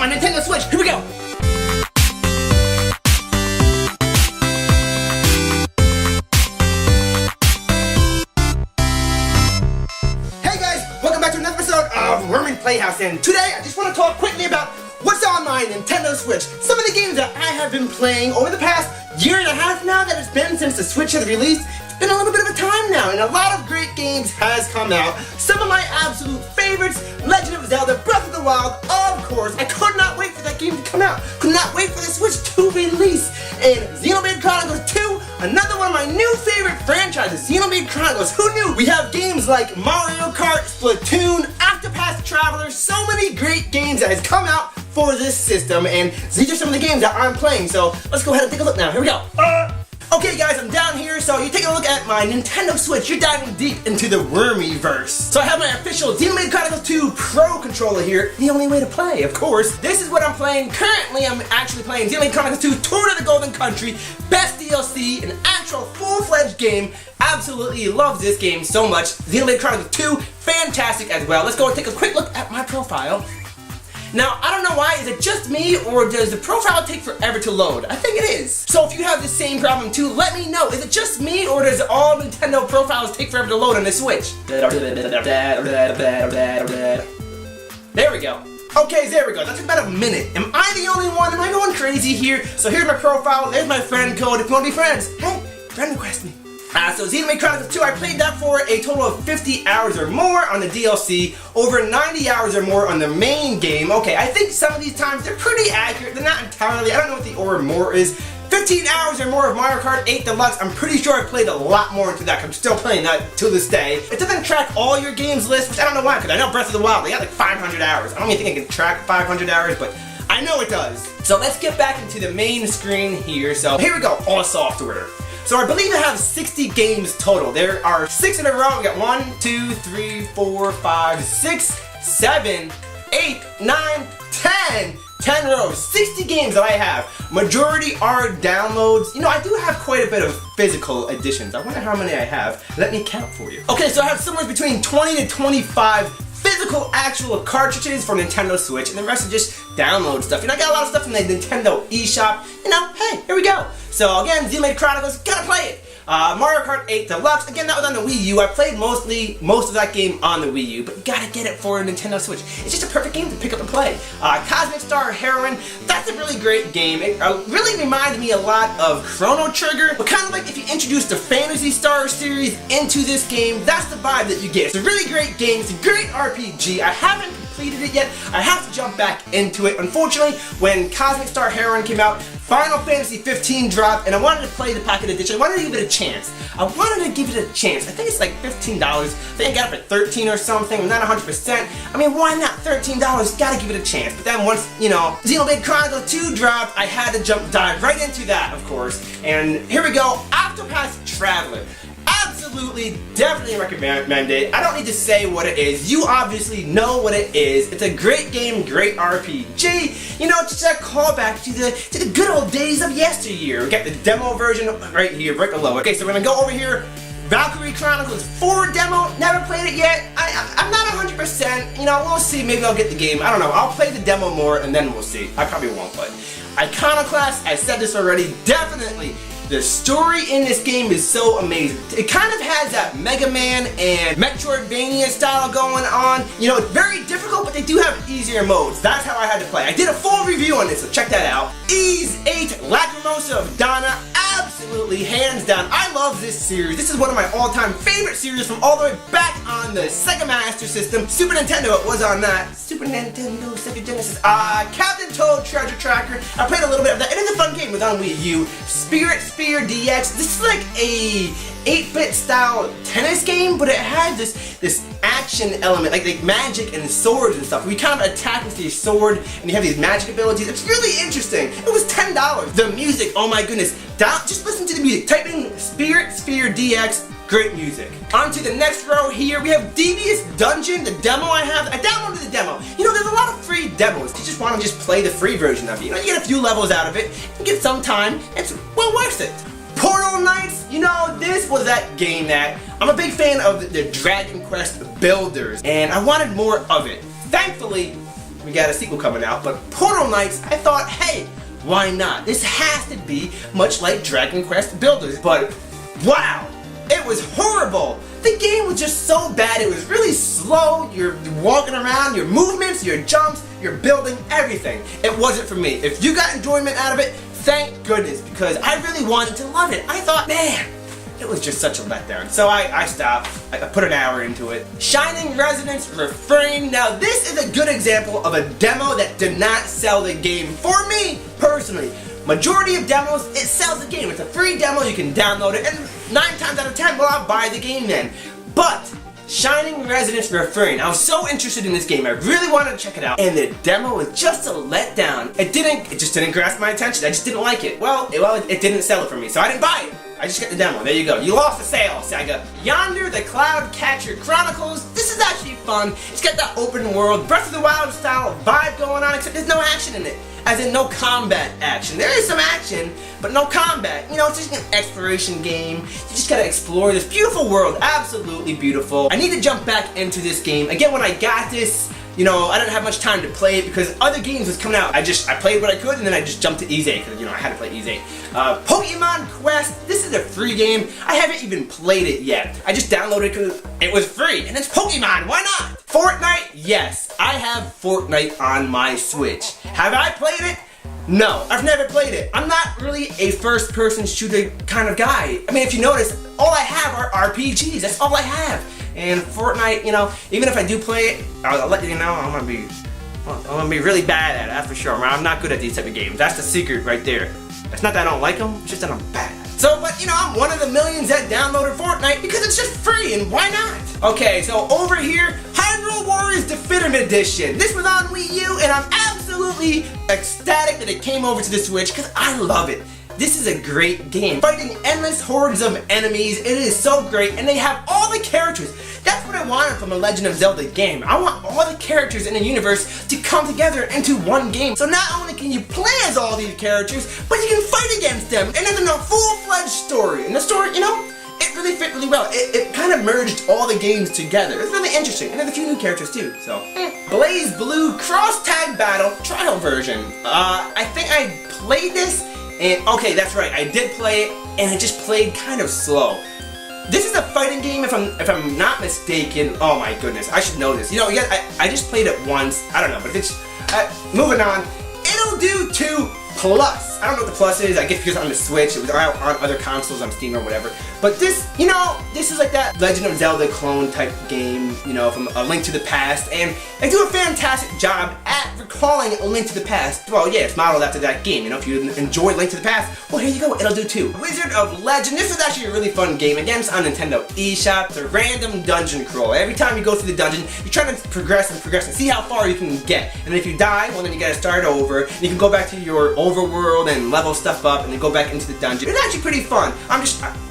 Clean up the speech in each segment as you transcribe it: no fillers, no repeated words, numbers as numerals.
my Nintendo Switch. Here we go. Hey guys, welcome back to another episode of Wormys Playhouse, and today I just want to talk quickly about what's on my Nintendo Switch. Some of the games that I have been playing over the past year and a half now that it's been since the Switch has released. It's been a little bit of a time now, and a lot of great games has come out. Some of my absolute favorites, Legend of Zelda, Breath of the Wild, of course. I could not wait for that game to come out. Could not wait for the Switch to release. And Xenoblade Chronicles 2, another one of my new favorite franchises, Xenoblade Chronicles. Who knew? We have games like Mario Kart, Splatoon, Octopath Traveler, so many great games that has come out for this system, and these are some of the games that I'm playing, so let's go ahead and take a look now. Here we go. Okay guys, I'm down here, so you're taking a look at my Nintendo Switch. You're diving deep into the Wormyverse. So I have my official Xenoblade Chronicles 2 Pro controller here. The only way to play, of course. This is what I'm playing. Currently, I'm actually playing Xenoblade Chronicles 2 Tour to the Golden Country. Best DLC, an actual full-fledged game. Absolutely love this game so much. Xenoblade Chronicles 2, fantastic as well. Let's go and take a quick look at my profile. Now, I don't know why, is it just me, or does the profile take forever to load? I think it is. So if you have the same problem too, let me know. Is it just me, or does all Nintendo profiles take forever to load on the Switch? There we go. Okay, there we go. That took about a minute. Am I the only one? Am I going crazy here? So here's my profile, there's my friend code. If you want to be friends, hey, friend request me. So Xenoblade Chronicles 2, I played that for a total of 50 hours or more on the DLC, over 90 hours or more on the main game. Okay, I think some of these times they're pretty accurate. They're not entirely, I don't know what the or more is. 15 hours or more of Mario Kart 8 Deluxe. I'm pretty sure I played a lot more into that. I'm still playing that to this day. It doesn't track all your games list, which I don't know why, because I know Breath of the Wild, they got like 500 hours. I don't even think I can track 500 hours, but I know it does. So let's get back into the main screen here. So here we go, all software. So I believe I have 60 games total. There are 6 in a row. We got 1, 2, 3, 4, 5, 6, 7, 8, 9, 10. 10 rows, 60 games that I have. Majority are downloads. You know, I do have quite a bit of physical editions. I wonder how many I have. Let me count for you. Okay, so I have somewhere between 20 to 25 physical actual cartridges for Nintendo Switch, and the rest is just download stuff. You know, I got a lot of stuff in the Nintendo eShop. You know, hey, here we go. So again, Xenoblade Chronicles, gotta play it. Mario Kart 8 Deluxe, again, that was on the Wii U. I played most of that game on the Wii U, but you gotta get it for a Nintendo Switch. It's just a perfect game to pick up and play. Cosmic Star Heroine, that's a really great game. It really reminds me a lot of Chrono Trigger, but kind of like if you introduced the Phantasy Star series into this game, that's the vibe that you get. It's a really great game, it's a great RPG. I haven't completed it yet. I have to jump back into it. Unfortunately, when Cosmic Star Heroine came out, Final Fantasy 15 dropped, and I wanted to play the Pocket Edition. I wanted to give it a chance. I think it's like $15. I think I got it for 13 or something. I'm not 100%. I mean, why not? $13. Gotta give it a chance. But then once, you know, Xenoblade Chronicles 2 dropped, I had to dive right into that, of course. And here we go, Octopath Traveler. Absolutely, definitely recommend it. I don't need to say what it is. You obviously know what it is. It's a great game, great RPG. You know, it's just a callback to the good old days of yesteryear. We got the demo version right here, right below. Okay, so we're gonna go over here. Valkyrie Chronicles 4 demo, never played it yet. I'm not 100%, you know, we'll see, maybe I'll get the game. I don't know, I'll play the demo more and then we'll see. I probably won't, but Iconoclast, I said this already, definitely. The story in this game is so amazing. It kind of has that Mega Man and Metroidvania style going on. You know, it's very difficult, but they do have easier modes. That's how I had to play. I did a full review on this, so check that out. Ys 8 Lacrimosa of Dana, absolutely, hands down. I love this series. This is one of my all-time favorite series from all the way back on the Sega Master System. Super Nintendo, it was on that. Super Nintendo, Sega Genesis. Captain Toad Treasure Tracker. I played a little bit of that. It is a fun game. It was on Wii U. Spirit Sphere DX. This is like a 8-bit style tennis game, but it has this action element, like magic and swords and stuff. We kind of attack with your sword, and you have these magic abilities. It's really interesting. It was $10. The music, oh my goodness. Just listen to the music. Type in Spirit Sphere DX. Great music. On to the next row here, we have Devious Dungeon, the demo I have. I downloaded the demo. You know, there's a lot of free demos. You just want to just play the free version of it. You know, you get a few levels out of it, you get some time, it's well worth it. Portal Knights, you know, this was that game that, I'm a big fan of the Dragon Quest builders, and I wanted more of it. Thankfully, we got a sequel coming out, but Portal Knights, I thought, hey, why not? This has to be much like Dragon Quest Builders, but wow, it was horrible. The game was just so bad, it was really slow, you're walking around, your movements, your jumps, your building, everything. It wasn't for me. If you got enjoyment out of it, thank goodness, because I really wanted to love it. I thought, man, it was just such a letdown. So I stopped. I put an hour into it. Shining Resonance Refrain. Now this is a good example of a demo that did not sell the game for me personally. Majority of demos, it sells the game. It's a free demo, you can download it, and 9 times out of 10, well, I'll buy the game then. But Shining Resonance Refrain, I was so interested in this game, I really wanted to check it out, and the demo was just a letdown. It just didn't grasp my attention. I just didn't like it. Well, it didn't sell it for me, so I didn't buy it. I just got the demo. There you go. You lost the sale, Sega. Yonder the Cloud Catcher Chronicles. This is actually fun. It's got that open world, Breath of the Wild style vibe going on, except there's no action in it. As in no combat action. There is some action, but no combat. You know, it's just an exploration game. You just gotta explore this beautiful world. Absolutely beautiful. I need to jump back into this game. Again, when I got this, you know, I didn't have much time to play it because other games was coming out. I played what I could and then I just jumped to Ease 8 because, you know, I had to play Ease 8. Pokemon Quest, this is a free game. I haven't even played it yet. I just downloaded it because it was free and it's Pokemon, why not? Fortnite, yes, I have Fortnite on my Switch. Have I played it? No, I've never played it. I'm not really a first-person shooter kind of guy. I mean, if you notice, all I have are RPGs. That's all I have. And Fortnite, you know, even if I do play it, I'll let you know I'm gonna be really bad at it, that's for sure. I'm not good at these type of games. That's the secret right there. It's not that I don't like them, it's just that I'm bad at it. So, but you know, I'm one of the millions that downloaded Fortnite because it's just free, and why not? Okay, so over here, Hyrule Warriors Definitive Edition. This was on Wii U, and I'm absolutely ecstatic that it came over to the Switch because I love it. This is a great game. Fighting endless hordes of enemies, it is so great, and they have all the characters. That's what I wanted from a Legend of Zelda game. I want all the characters in the universe to come together into one game. So not only can you play as all these characters, but you can fight against them, and then in a full-fledged story. And the story, you know, it really fit really well. It kind of merged all the games together. It's really interesting, and there's a few new characters too, so. Blaze Blue Cross Tag Battle Trial version. I think I played this, and okay, that's right, I did play it, and it just played kind of slow. This is a fighting game, if I'm not mistaken. Oh my goodness, I should know this. You know, yeah, I just played it once. I don't know, but it's moving on. It'll do 2 plus. I don't know what the plus is. I guess because on the Switch, it was out on other consoles, on Steam or whatever. But this, you know, this is like that Legend of Zelda clone type game, you know, from A Link to the Past, and they do a fantastic job at recalling A Link to the Past. Well, yeah, it's modeled after that game. You know, if you enjoy Link to the Past, well, here you go. It'll do 2. Wizard of Legend. This is actually a really fun game. Again, it's on Nintendo eShop. It's a random dungeon crawl. Every time you go through the dungeon, you're trying to progress and see how far you can get. And if you die, well, then you gotta start over. And you can go back to your overworld and level stuff up and then go back into the dungeon. It's actually pretty fun.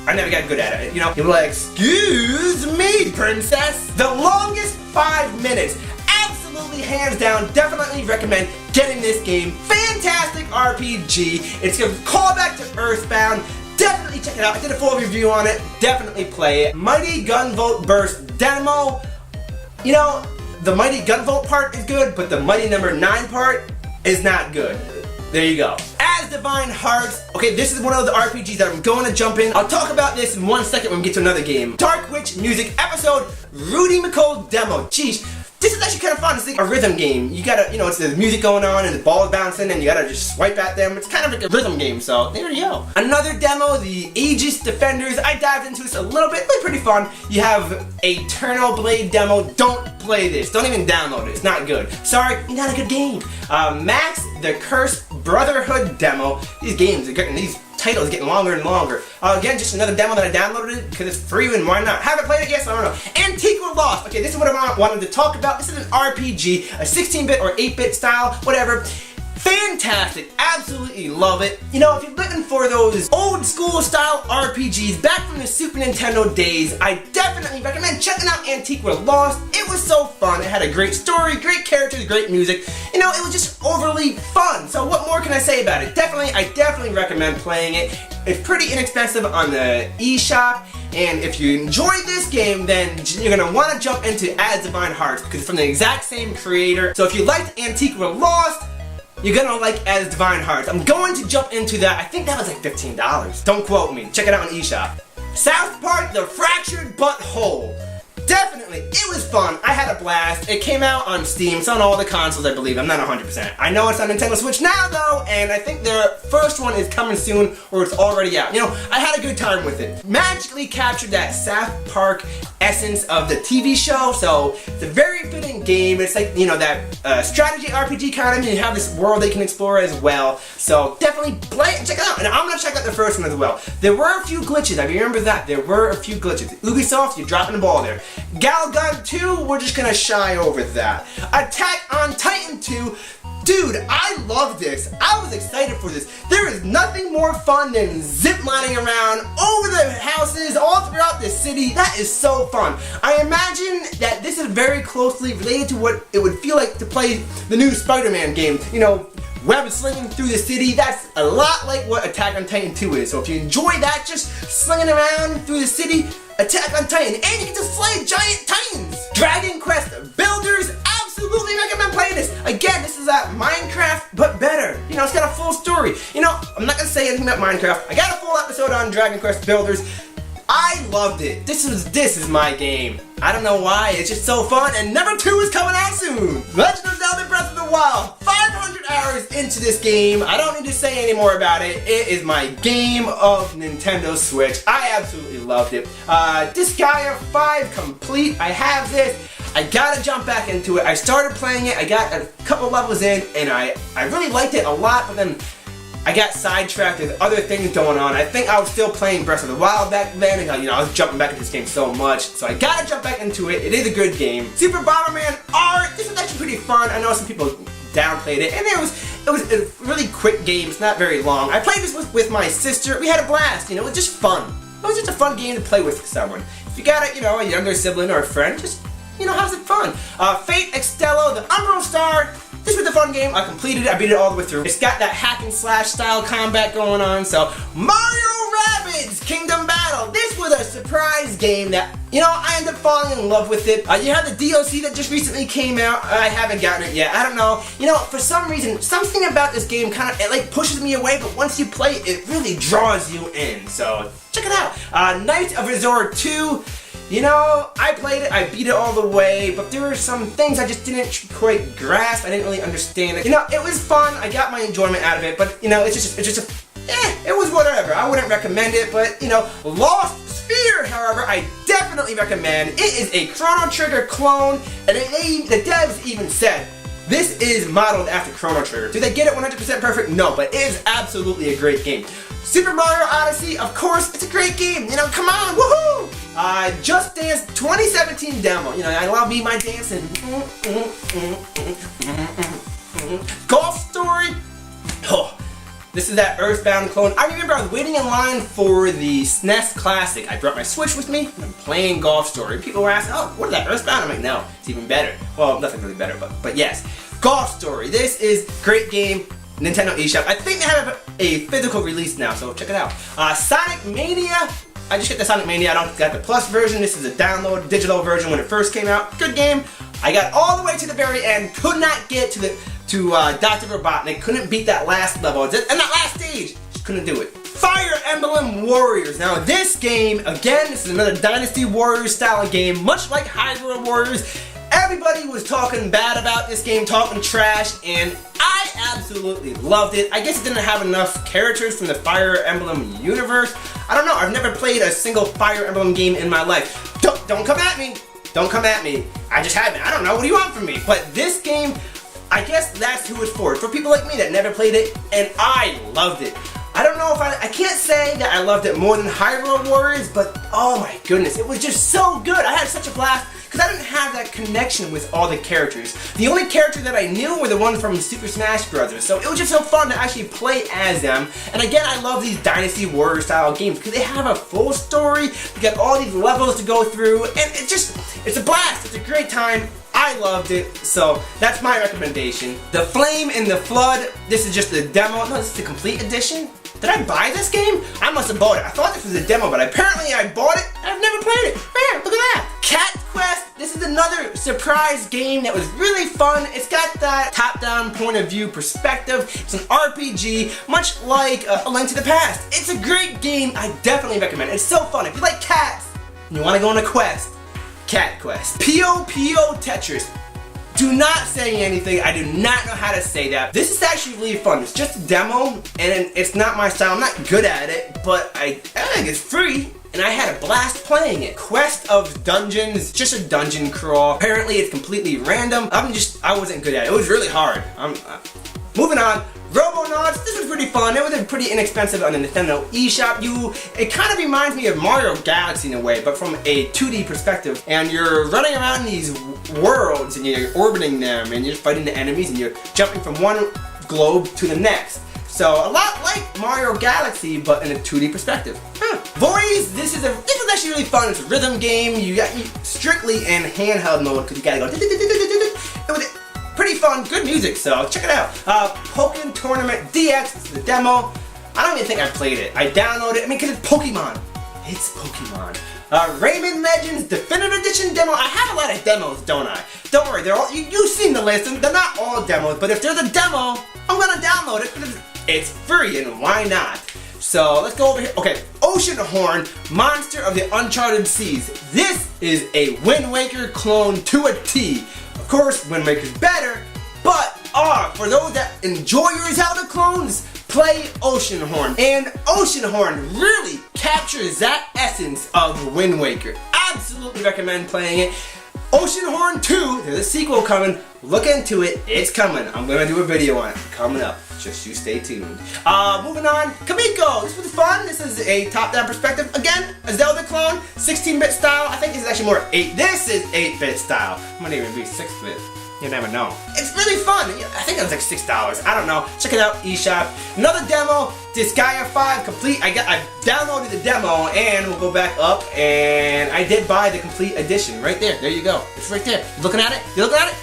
I never got good at it, you know? You're like, excuse me, princess. The longest 5 minutes. Absolutely, hands down, definitely recommend getting this game. Fantastic RPG. It's a callback to Earthbound. Definitely check it out. I did a full review on it. Definitely play it. Mighty Gunvolt Burst demo. You know, the Mighty Gunvolt part is good, but the Mighty Number 9 part is not good. There you go. As Divine Hearts. Okay, this is one of the RPGs that I'm going to jump in. I'll talk about this in 1 second when we get to another game. Dark Witch Music Episode Rudy McCall Demo. Jeez. This is actually kind of fun. It's like a rhythm game. You gotta, you know, it's the music going on and the ball's bouncing and you gotta just swipe at them. It's kind of like a rhythm game, so there you go. Another demo, the Aegis Defenders. I dived into this a little bit, but pretty fun. You have Eternal Blade demo. Don't play this. Don't even download it. It's not good. Sorry, it's not a good game. Max the Cursed Brotherhood demo. These games are getting, these titles getting longer and longer. Again, just another demo that I downloaded because it's free and why not? Haven't played it yet, so I don't know. Antiqua Lost. Okay, this is what I wanted to talk about. This is an RPG, a 16-bit or 8-bit style, whatever. Fantastic, absolutely love it. You know, if you're looking for those old school style RPGs back from the Super Nintendo days, I definitely recommend checking out Antiqua Lost. It was so fun. It had a great story, great characters, great music. You know, it was just overly fun. So what more can I say about it? I definitely recommend playing it. It's pretty inexpensive on the eShop. And if you enjoyed this game, then you're gonna want to jump into As Divine Hearts because it's from the exact same creator. So if you liked Antiqua Lost, you're gonna like As Divine Hearts. I'm going to jump into that. I think that was like $15. Don't quote me. Check it out on eShop. South Park: The Fractured Butthole. Definitely, it was fun. I had a blast. It came out on Steam. It's on all the consoles, I believe. I'm not 100%. I know it's on Nintendo Switch now, though, and I think their first one is coming soon, or it's already out. You know, I had a good time with it. Magically captured that South Park essence of the TV show, so it's a very fitting game. It's like, you know, that strategy RPG kind of, and you have this world they can explore as well. So definitely play it and check it out. And I'm gonna check out the first one as well. There were a few glitches. I remember that. There were a few glitches. Ubisoft, you're dropping the ball there. Galgun 2, we're just gonna shy over that. Attack on Titan 2, dude, I love this. I was excited for this. There is nothing more fun than ziplining around over the houses all throughout the city. That is so fun. I imagine that this is very closely related to what it would feel like to play the new Spider-Man game. You know, web slinging through the city. That's a lot like what Attack on Titan 2 is. So if you enjoy that, just slinging around through the city, Attack on Titan, and you get to slay giant titans. Dragon Quest Builders, absolutely recommend playing this. Again, this is Minecraft, but better. You know, it's got a full story. You know, I'm not gonna say anything about Minecraft. I got a full episode on Dragon Quest Builders. I loved it. This is my game. I don't know why, it's just so fun, and number 2 is coming out soon. Legend of Zelda Breath of the Wild, 500 hours into this game. I don't need to say any more about it. It is my game of Nintendo Switch. I absolutely loved it. Disgaea 5 complete. I have this. I gotta jump back into it. I started playing it, I got a couple levels in, and I really liked it a lot, but then I got sidetracked with other things going on. I think I was still playing Breath of the Wild back then, and you know, I was jumping back into this game so much. So I gotta jump back into it. It is a good game. Super Bomberman R, this was actually pretty fun. I know some people downplayed it, and it was a really quick game. It's not very long. I played this with my sister. We had a blast. You know, it was just fun. It was just a fun game to play with someone. If you got a, you know, a younger sibling or a friend, just, you know, have some fun. Fate Extella, the Umbral Star. This was a fun game. I completed it. I beat it all the way through. It's got that hack and slash style combat going on. So Mario Rabbids Kingdom Battle. This was a surprise game that, you know, I ended up falling in love with it. You have the DLC that just recently came out. I haven't gotten it yet. I don't know. You know, for some reason, something about this game kind of, it like pushes me away, but once you play it, it really draws you in. So check it out. Knights of Resort 2. You know, I played it, I beat it all the way, but there were some things I just didn't quite grasp. I didn't really understand it. You know, it was fun. I got my enjoyment out of it, but you know, it's just it was whatever. I wouldn't recommend it, but you know, Lost Sphere, however, I definitely recommend. It is a Chrono Trigger clone, and the devs even said this is modeled after Chrono Trigger. Do they get it 100% perfect? No, but it is absolutely a great game. Super Mario Odyssey, of course, it's a great game. You know, come on, woohoo! Just Dance 2017 demo. You know, I love me my dancing. Golf Story. Oh, this is that Earthbound clone. I remember I was waiting in line for the SNES Classic. I brought my Switch with me, and I'm playing Golf Story. People were asking, oh, what is that, Earthbound? I'm like, no, it's even better. Well, nothing really better, but yes. Golf Story. This is a great game. Nintendo eShop. I think they have a physical release now, so check it out. Sonic Mania. I just got the Sonic Mania. I don't got the Plus version. This is a download digital version when it first came out. Good game. I got all the way to the very end. Could not get to Dr. Robotnik. Couldn't beat that last level and that last stage. Just couldn't do it. Fire Emblem Warriors. Now this game, again, this is another Dynasty Warriors style game, much like Hyrule Warriors. Everybody was talking bad about this game, talking trash, and I absolutely loved it. I guess it didn't have enough characters from the Fire Emblem universe. I don't know, I've never played a single Fire Emblem game in my life. Don't come at me. Don't come at me. I just haven't. I don't know, what do you want from me? But this game, I guess that's who it's for. It's for people like me that never played it, and I loved it. I don't know if I can't say that I loved it more than Hyrule Warriors, but oh my goodness, it was just so good. I had such a blast. Because I didn't have that connection with all the characters. The only character that I knew were the ones from Super Smash Bros. So it was just so fun to actually play as them. And again, I love these Dynasty Warrior style games because they have a full story. You got all these levels to go through, and it's a blast. It's a great time. I loved it, so that's my recommendation. The Flame in the Flood. This is just the demo. No, this is the complete edition. Did I buy this game? I must have bought it. I thought this was a demo, but apparently I bought it. I've never played it. Man, look at that. Cat Quest. This is another surprise game that was really fun. It's got that top-down point of view perspective. It's an RPG, much like A Link to the Past. It's a great game. I definitely recommend it. It's so fun. If you like cats and you want to go on a quest, Cat Quest. P.O.P.O. Tetris. Do not say anything. I do not know how to say that. This is actually really fun. It's just a demo, and it's not my style. I'm not good at it, but I think it's free, and I had a blast playing it. Quest of Dungeons, just a dungeon crawl. Apparently, it's completely random. I wasn't good at it. It was really hard. Moving on. Robonauts, this was pretty fun. It was pretty inexpensive on the Nintendo eShop. It kind of reminds me of Mario Galaxy in a way, but from a 2D perspective. And you're running around these worlds, and you're orbiting them, and you're fighting the enemies, and you're jumping from one globe to the next. So a lot like Mario Galaxy, but in a 2D perspective. Wormys, this is actually really fun. It's a rhythm game. You strictly in handheld mode because you gotta go. It was pretty fun, good music, so check it out. Pokken Tournament DX, this is the demo. I don't even think I played it. I downloaded it, because it's Pokemon. It's Pokemon. Rayman Legends Definitive Edition demo. I have a lot of demos, don't I? Don't worry, they're all, you've seen the list, and they're not all demos, but if there's a demo, I'm gonna download it because it's free, and why not? So let's go over here. Okay, Ocean Horn, Monster of the Uncharted Seas. This is a Wind Waker clone to a T. Of course, Wind Waker's better, but for those that enjoy your Zelda clones, play Ocean Horn. And Ocean Horn really captures that essence of Wind Waker. Absolutely recommend playing it. Ocean Horn 2, there's a sequel coming. Look into it, it's coming. I'm gonna do a video on it coming up. Just you stay tuned. Moving on, Kamiko. This was fun. This is a top-down perspective. Again, a Zelda clone, 16-bit style. I think this is actually more 8. This is 8-bit style. It might even be 6-bit. You never know. It's really fun. I think it was like $6. I don't know. Check it out, eShop. Another demo, Disgaea 5 complete. I downloaded the demo, and we'll go back up, and I did buy the complete edition right there. There you go. It's right there. You looking at it? You looking at it?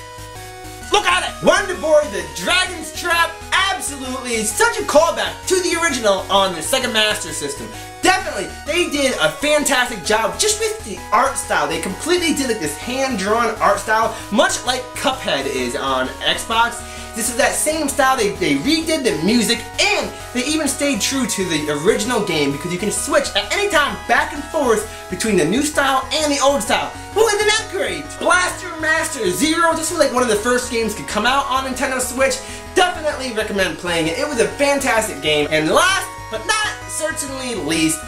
Look at it! Wonder Boy, the Dragon's Trap, absolutely such a callback to the original on the Sega Master System. Definitely, they did a fantastic job just with the art style. They completely did like this hand-drawn art style, much like Cuphead is on Xbox. This is that same style. They redid the music, and they even stayed true to the original game because you can switch at any time back and forth between the new style and the old style. Well, isn't that great? Blaster Master Zero. This was like one of the first games to come out on Nintendo Switch. Definitely recommend playing it. It was a fantastic game. And last but not certainly least,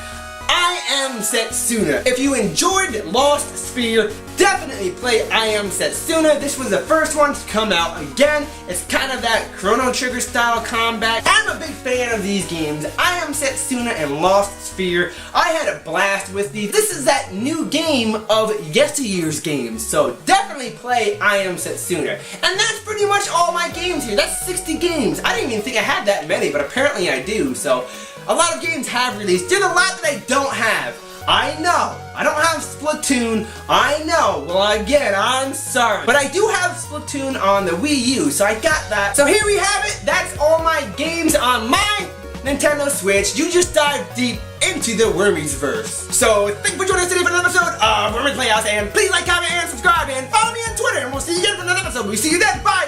I Am Setsuna. If you enjoyed Lost Sphere, definitely play I Am Setsuna. This was the first one to come out. Again, it's kind of that Chrono Trigger style combat. I'm a big fan of these games. I Am Setsuna and Lost Sphere. I had a blast with these. This is that new game of yesteryear's games. So definitely play I Am Setsuna. And that's pretty much all my games here. That's 60 games. I didn't even think I had that many, but apparently I do. So a lot of games have released. There's a lot that I don't have. I know. I don't have Splatoon. I know. Well, again, I'm sorry. But I do have Splatoon on the Wii U, so I got that. So here we have it. That's all my games on my Nintendo Switch. You just dive deep into the Wormys verse. So thank you for joining us today for another episode of Wormys Playhouse. And please like, comment, and subscribe. And follow me on Twitter. And we'll see you again for another episode. We'll see you then. Bye.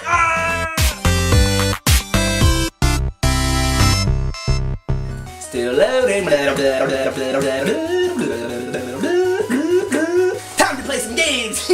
Still loading. Time to play some games.